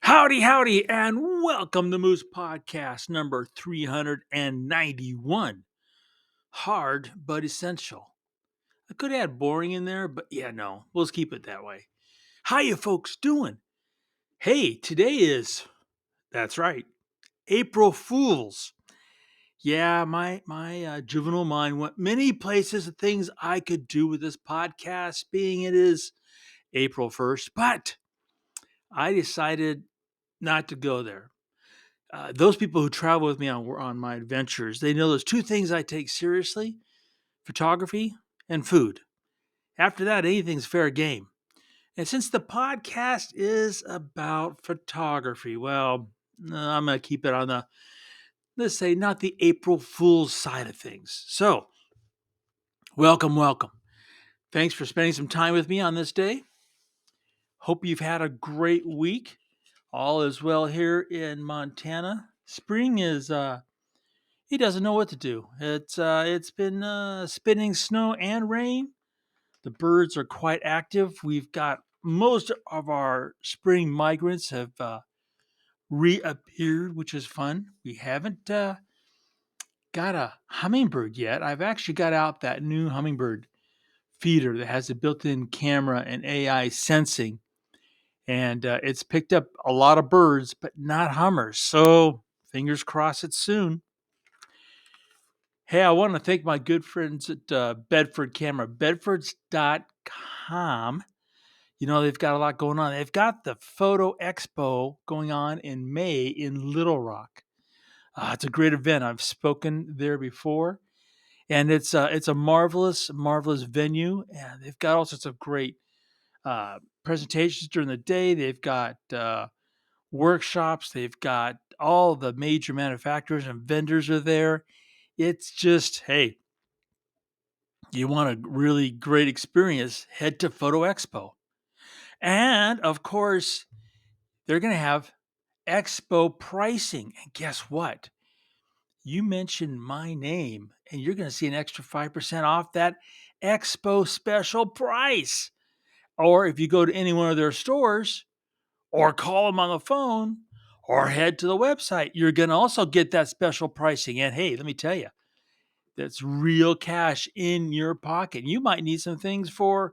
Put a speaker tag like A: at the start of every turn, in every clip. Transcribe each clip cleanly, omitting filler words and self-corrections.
A: Howdy, howdy, and welcome to Moose Podcast number 391. Hard but essential. I could add boring in there, but yeah, no, we'll just keep it that way. How you folks doing? Hey, today is, that's right, April Fools. Yeah, my juvenile mind went many places of things I could do with this podcast, being it is April 1st, but I decided not to go there. Those people who travel with me on my adventures, they know there's two things I take seriously: photography and food. After that, anything's fair game. And since the podcast is about photography, well, I'm going to keep it on the, let's say, not the April Fool's side of things. So, welcome, welcome. Thanks for spending some time with me on this day. Hope you've had a great week. All is well here in Montana. Spring is he doesn't know what to do. It's been spitting snow and rain. The birds are quite active. We've got most of our spring migrants have reappeared, which is fun. We haven't got a hummingbird yet. I've actually got out that new hummingbird feeder that has a built-in camera and AI sensing, and it's picked up a lot of birds, but not hummers. So fingers crossed it's soon. Hey, I want to thank my good friends at Bedford Camera, bedfords.com. You know, they've got a lot going on. They've got the Photo Expo going on in May in Little Rock. It's a great event. I've spoken there before, and it's a marvelous, marvelous venue. And they've got all sorts of great presentations during the day. They've got workshops. They've got all the major manufacturers and vendors are there. It's just, hey, you want a really great experience, head to Photo Expo. And of course, they're going to have expo pricing. And guess what? You mentioned my name, and you're going to see an extra 5% off that expo special price. Or if you go to any one of their stores, or call them on the phone, or head to the website, you're going to also get that special pricing. And hey, let me tell you, that's real cash in your pocket. You might need some things for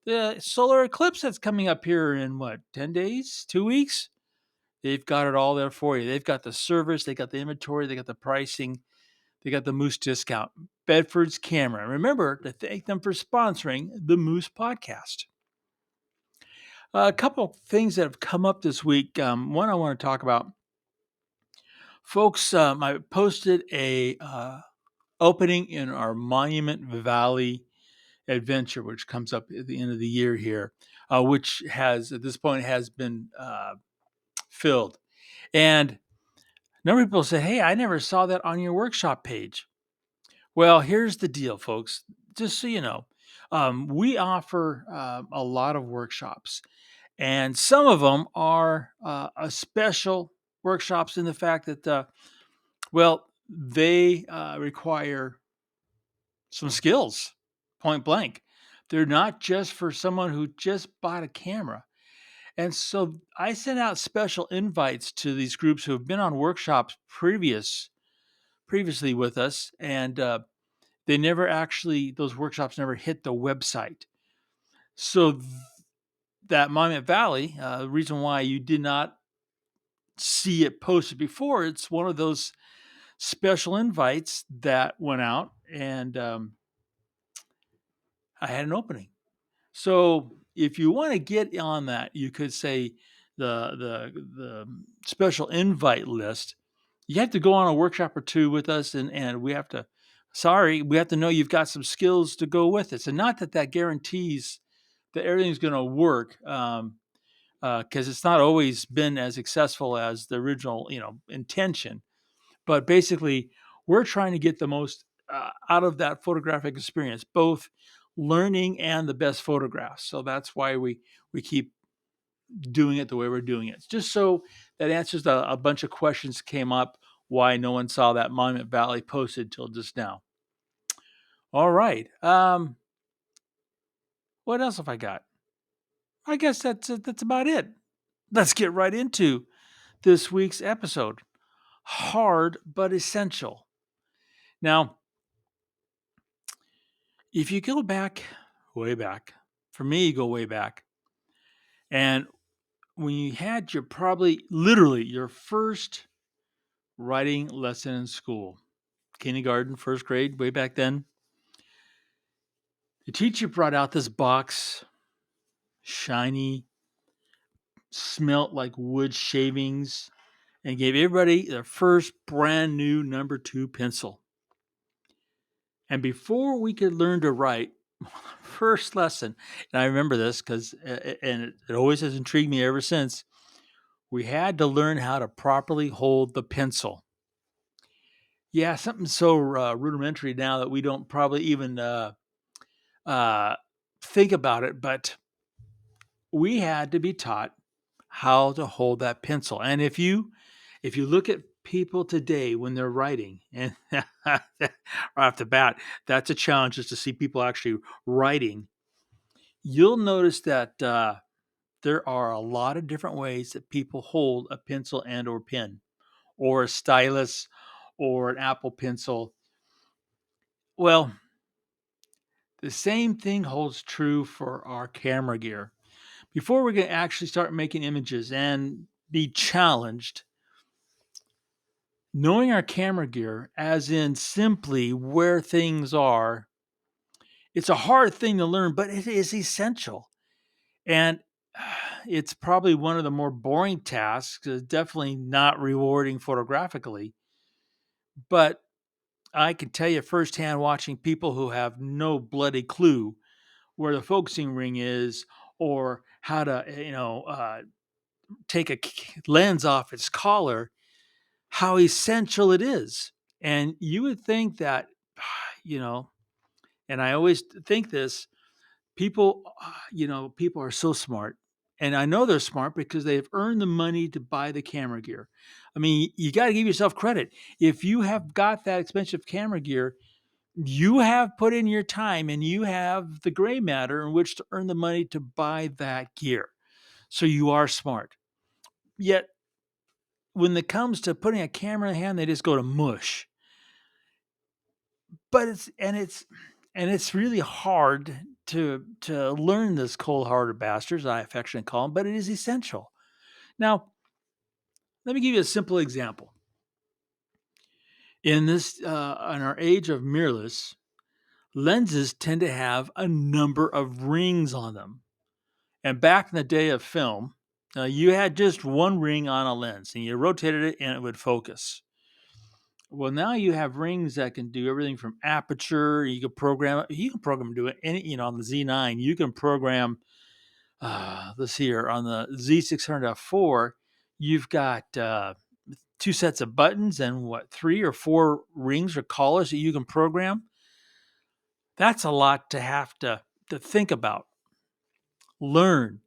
A: the solar eclipse that's coming up here in what, 10 days, 2 weeks? They've got it all there for you. They've got the service, they got the inventory, they got the pricing, they got the Moose discount. Bedford's Camera. Remember to thank them for sponsoring the Moose podcast. A couple of things that have come up this week. One I want to talk about. Folks, I posted a opening in our Monument Valley adventure, which comes up at the end of the year here, which has at this point has been filled. And a number of people say, "Hey, I never saw that on your workshop page." Well, here's the deal, folks. Just so you know, we offer a lot of workshops, and some of them are a special workshops in the fact that, well, they require some skills, point blank. They're not just for someone who just bought a camera. And so I sent out special invites to these groups who have been on workshops previously with us, and they never actually those workshops never hit the website. So that Monument Valley, the reason why you did not see it posted before, it's one of those special invites that went out, and I had an opening. So if you want to get on that, you could say the special invite list. You have to go on a workshop or two with us, and we have to. Sorry, we have to know you've got some skills to go with it. So not that that guarantees that everything's going to work, because it's not always been as successful as the original, intention. But basically, we're trying to get the most out of that photographic experience, both learning and the best photographs. So that's why we keep doing it the way we're doing it. Just so that answers a bunch of questions came up why no one saw that Monument Valley posted till just now. All right. What else have I got? I guess that's about it. let's get right into this week's episode. Hard but essential. Now, if you go back, way back, for me, you go way back, and when you had your probably literally your first writing lesson in school, kindergarten, first grade, way back then, the teacher brought out this box, shiny, smelt like wood shavings, and gave everybody their first brand new number two pencil. And before we could learn to write, first lesson, and I remember this because, and it always has intrigued me ever since, we had to learn how to properly hold the pencil. Yeah, something so rudimentary now that we don't probably even uh, think about it, but we had to be taught how to hold that pencil. And if you look at people today when they're writing, and right off the bat, that's a challenge just to see people actually writing. You'll notice that there are a lot of different ways that people hold a pencil and or pen, or a stylus, or an Apple pencil. Well, the same thing holds true for our camera gear. Before we can actually start making images and be challenged, knowing our camera gear, as in simply where things are, it's a hard thing to learn, but it is essential. And it's probably one of the more boring tasks, definitely not rewarding photographically. But I can tell you firsthand, watching people who have no bloody clue where the focusing ring is, or how to, take a lens off its collar, how essential it is. And you would think that, you know, and I always think this, people, people are so smart. And I know they're smart because they've earned the money to buy the camera gear. I mean, you got to give yourself credit. If you have got that expensive camera gear, you have put in your time and you have the gray matter in which to earn the money to buy that gear. So you are smart. Yet when it comes to putting a camera in the hand, they just go to mush. But it's really hard to learn this cold-hearted bastards, I affectionately call them, but it is essential. Now, let me give you a simple example. In our age of mirrorless, lenses tend to have a number of rings on them. And back in the day of film, you had just one ring on a lens, and you rotated it, and it would focus. Well, now you have rings that can do everything from aperture. You can program it. You can program do it any. On the Z9, you can program. This here on the Z600F4, you've got two sets of buttons and what, three or four rings or collars that you can program. That's a lot to have to think about, learn,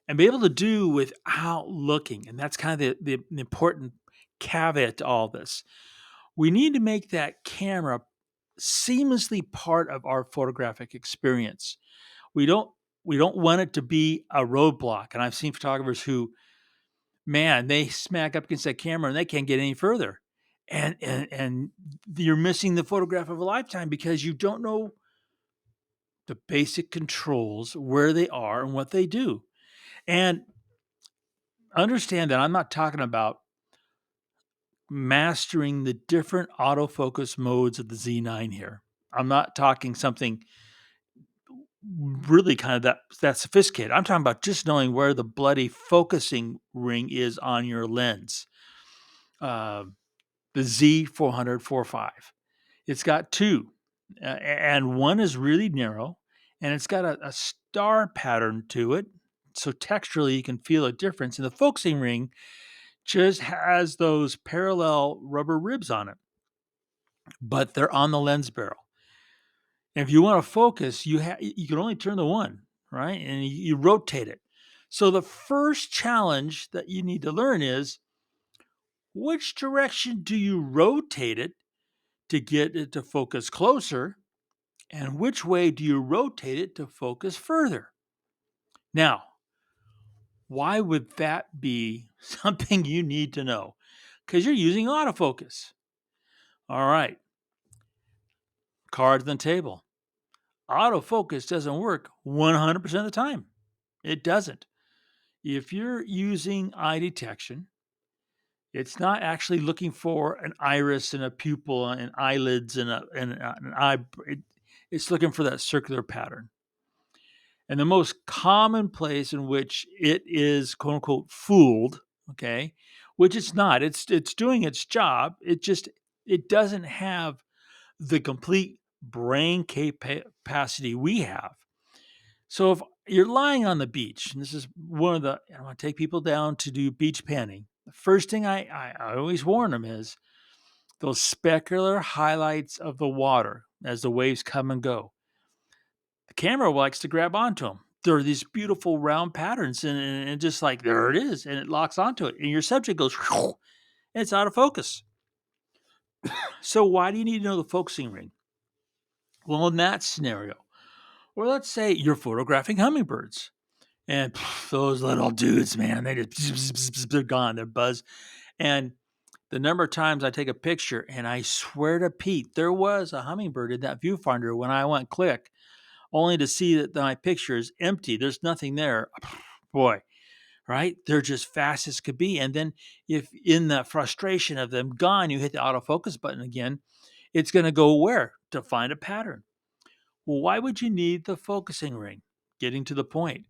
A: and be able to do without looking. And that's kind of the important caveat to all this. We need to make that camera seamlessly part of our photographic experience. We don't we don't want it to be a roadblock. And I've seen photographers who, man, they smack up against that camera and they can't get any further. And you're missing the photograph of a lifetime because you don't know the basic controls, where they are and what they do. And understand that I'm not talking about mastering the different autofocus modes of the Z9 here. I'm not talking something really kind of that sophisticated. I'm talking about just knowing where the bloody focusing ring is on your lens. Uh, the Z400 It's got two, and one is really narrow, and it's got a star pattern to it. So texturally, you can feel a difference. And the focusing ring just has those parallel rubber ribs on it, but they're on the lens barrel. And if you want to focus, you can only turn the one, right? And you rotate it. So the first challenge that you need to learn is which direction do you rotate it to get it to focus closer, and which way do you rotate it to focus further? Now, Why would that be something you need to know? Because you're using autofocus. All right, cards on the table. Autofocus doesn't work 100% of the time. It doesn't. If you're using eye detection, it's not actually looking for an iris and a pupil and eyelids and an eye. It's looking for that circular pattern. And the most common place in which it is quote unquote fooled, okay, which it's not. It's doing its job. It doesn't have the complete brain capacity we have. So if you're lying on the beach, and this is one of the, I want to take people down to do beach panning. The first thing I always warn them is those specular highlights of the water as the waves come and go. The camera likes to grab onto them. There are these beautiful round patterns, and just like there it is, and it locks onto it, and your subject goes, and it's out of focus. So why do you need to know the focusing ring? Well, in that scenario, or let's say you're photographing hummingbirds, and those little dudes, man, they're gone, they're buzz. And the number of times I take a picture, and I swear to Pete, there was a hummingbird in that viewfinder when I went click, only to see that my picture is empty. There's nothing there. Boy, right? They're just fast as could be. And then if in the frustration of them gone, you hit the autofocus button again, it's going to go where? To find a pattern. Well, why would you need the focusing ring? Getting to the point.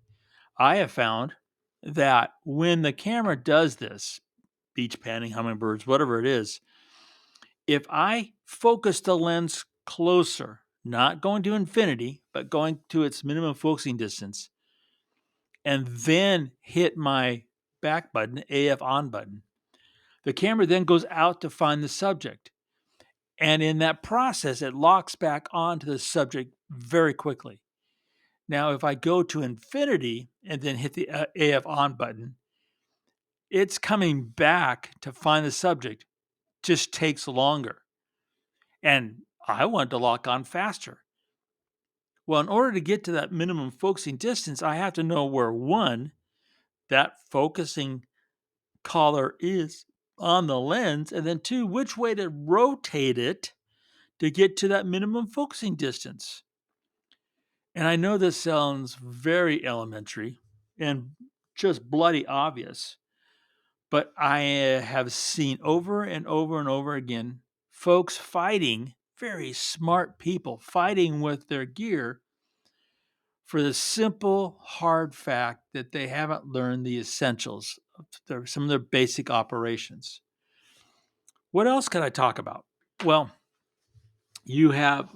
A: I have found that when the camera does this, beach panning, hummingbirds, whatever it is, if I focus the lens closer, not going to infinity, but going to its minimum focusing distance, and then hit my back button, AF on button, the camera then goes out to find the subject. And in that process, it locks back onto the subject very quickly. Now, if I go to infinity and then hit the AF on button, it's coming back to find the subject, just takes longer. And I want to lock on faster. Well, in order to get to that minimum focusing distance, I have to know where one, that focusing collar is on the lens, and then two, which way to rotate it to get to that minimum focusing distance. And I know this sounds very elementary and just bloody obvious, but I have seen over and over and over again folks fighting, very smart people fighting with their gear for the simple, hard fact that they haven't learned the essentials of some of their basic operations. What else can I talk about? Well, you have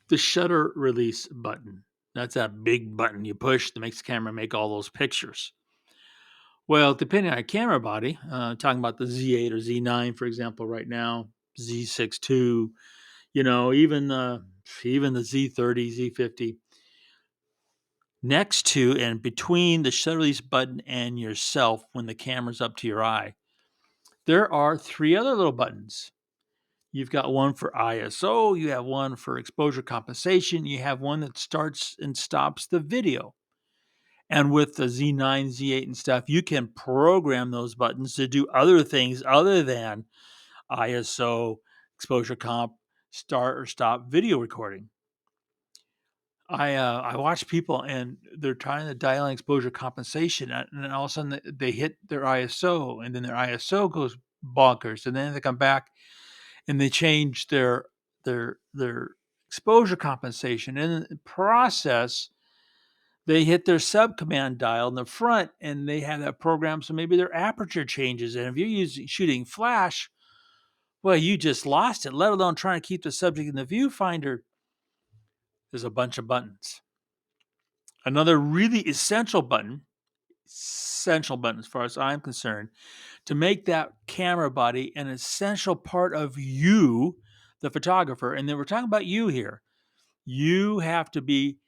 A: the shutter release button. That's that big button you push that makes the camera make all those pictures. Well, depending on your camera body, talking about the Z8 or Z9, for example, right now, Z6 II, even the Z30, Z50. Next to and between the shutter release button and yourself when the camera's up to your eye, there are three other little buttons. You've got one for ISO, you have one for exposure compensation, you have one that starts and stops the video. And with the Z9, Z8 and stuff, you can program those buttons to do other things other than ISO, exposure comp, start or stop video recording. I watch people and they're trying to dial in exposure compensation, and then all of a sudden they hit their ISO, and then their ISO goes bonkers, and then they come back and they change their exposure compensation. And in the process, they hit their sub command dial in the front, and they have that program, so maybe their aperture changes. And if you're shooting flash, well, you just lost it. Let alone trying to keep the subject in the viewfinder. There's a bunch of buttons. Another really essential button as far as I'm concerned, to make that camera body an essential part of you, the photographer. And then we're talking about you here. You have to be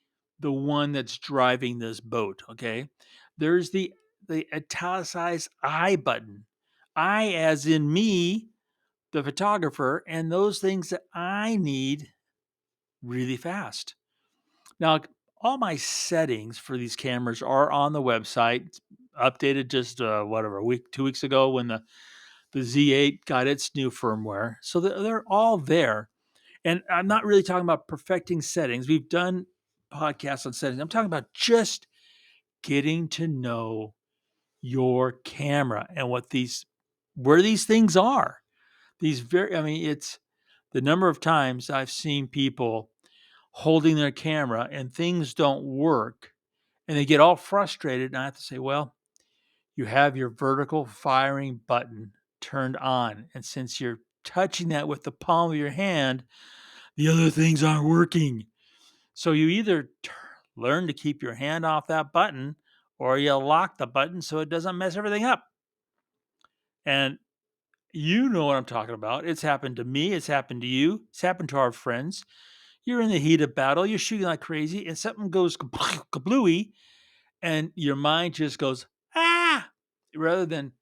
A: the one that's driving this boat, okay? There's the italicized I button. I as in me, the photographer, and those things that I need really fast. Now, all my settings for these cameras are on the website. updated just whatever, a week, 2 weeks ago when the Z8 got its new firmware. So they're all there. And I'm not really talking about perfecting settings. We've done podcasts on settings. I'm talking about just getting to know your camera and where these things are. I mean, it's the number of times I've seen people holding their camera and things don't work and they get all frustrated. And I have to say, well, you have your vertical firing button turned on. And since you're touching that with the palm of your hand, the other things aren't working. So you either learn to keep your hand off that button or you lock the button so it doesn't mess everything up. And you know what I'm talking about. It's happened to me. It's happened to you. It's happened to our friends. You're in the heat of battle. You're shooting like crazy, and something goes kablooey, and your mind just goes, ah, rather than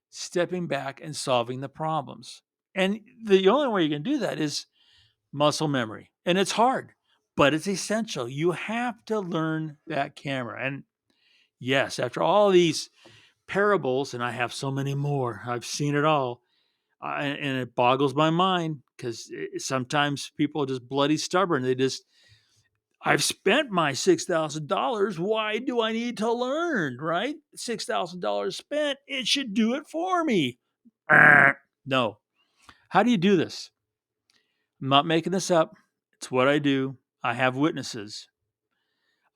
A: stepping back and solving the problems. And the only way you can do that is muscle memory. And it's hard, but it's essential. You have to learn that camera. And yes, after all these parables, and I have so many more, I've seen it all. And it boggles my mind because sometimes people are just bloody stubborn. I've spent my $6,000. Why do I need to learn? Right? $6,000 spent. It should do it for me. No. How do you do this? I'm not making this up. It's what I do. I have witnesses.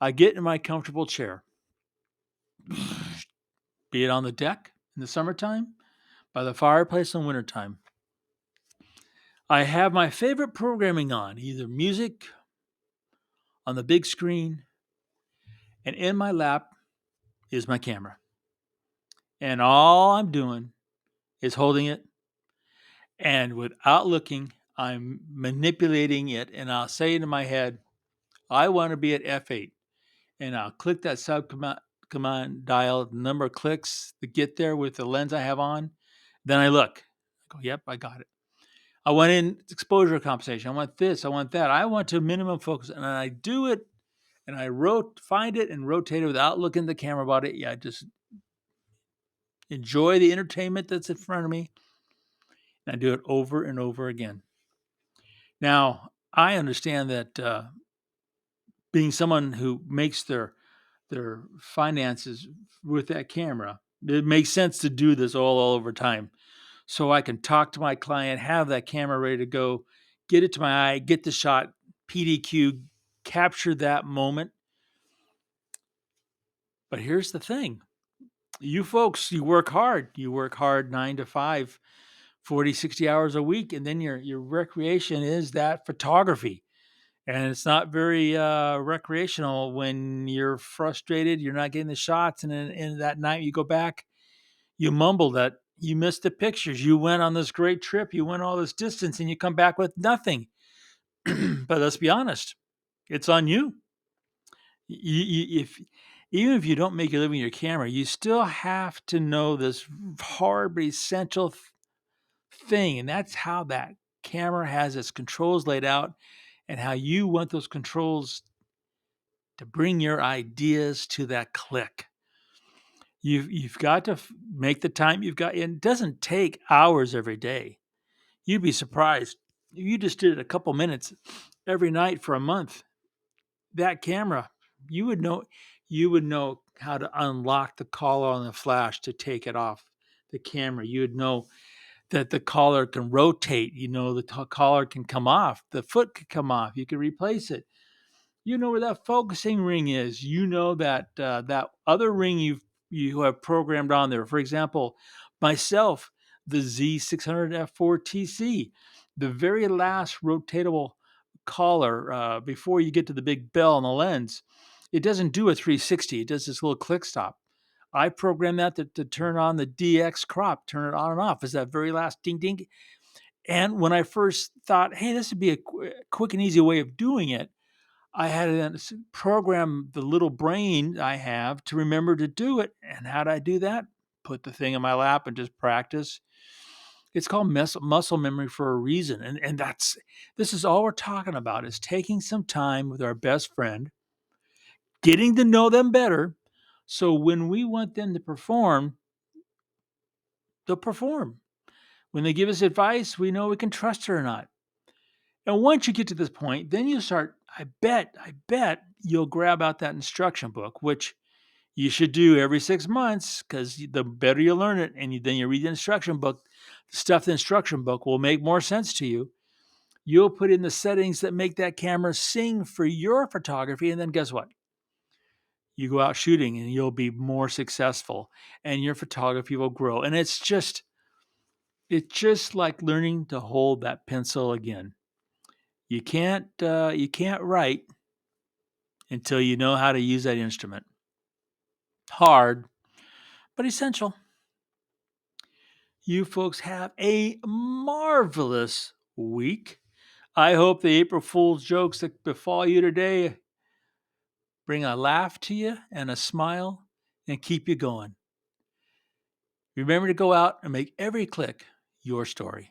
A: I get in my comfortable chair, be it on the deck in the summertime, by the fireplace in wintertime. I have my favorite programming on, either music on the big screen, and in my lap is my camera. And all I'm doing is holding it, and without looking, I'm manipulating it, and I'll say in my head, I want to be at F8. And I'll click that sub command dial, the number of clicks to get there with the lens I have on. Then I look. I go, yep, I got it. I want in exposure compensation. I want this. I want that. I want to minimum focus. And I do it and I find it and rotate it without looking at the camera about it. Yeah, I just enjoy the entertainment that's in front of me. And I do it over and over again. Now, I understand that being someone who makes their finances with that camera, it makes sense to do this all over time. So I can talk to my client, have that camera ready to go, get it to my eye, get the shot, PDQ, capture that moment. But here's the thing. You folks, you work hard. You work hard 9 to 5, 40, 60 hours a week, and then your recreation is that photography. And it's not very recreational when you're frustrated, you're not getting the shots, and then and that night you go back, you mumble that you missed the pictures. You went on this great trip, you went all this distance, and you come back with nothing. But let's be honest, it's on you. If even if you don't make a living your camera, you still have to know this hard but essential thing, and that's how that camera has its controls laid out, and how you want those controls to bring your ideas to that click. You've got to make the time. It doesn't take hours every day. You'd be surprised if you just did it a couple minutes every night for a month. That camera, you would know you would know how to unlock the collar on the flash to take it off the camera. You would know that the collar can rotate. You know the collar can come off. The foot can come off. You can replace it. You know where that focusing ring is. You know that that other ring you have programmed on there. For example, myself, the Z600F4 TC, the very last rotatable collar before you get to the big bell on the lens, it doesn't do a 360. It does this little click stop. I programmed that to turn on the DX crop, turn it on and off. Is that very last ding ding? And when I first thought, hey, this would be a quick and easy way of doing it, I had to program the little brain I have to remember to do it. And how did I do that? Put the thing in my lap and just practice. It's called muscle memory for a reason. And this is all we're talking about is taking some time with our best friend, getting to know them better So when we want them to perform, they'll perform. When they give us advice, we know we can trust it or not. And once you get to this point, then you start, I bet you'll grab out that instruction book, which you should do every 6 months because the better you learn it and then you read the instruction book, the stuff in the instruction book will make more sense to you. You'll put in the settings that make that camera sing for your photography. And then guess what? You go out shooting and you'll be more successful and your photography will grow. And it's just like learning to hold that pencil again. You can't write until you know how to use that instrument. Hard, but essential. You folks have a marvelous week. I hope the April Fool's jokes that befall you today bring a laugh to you and a smile and keep you going. Remember to go out and make every click your story.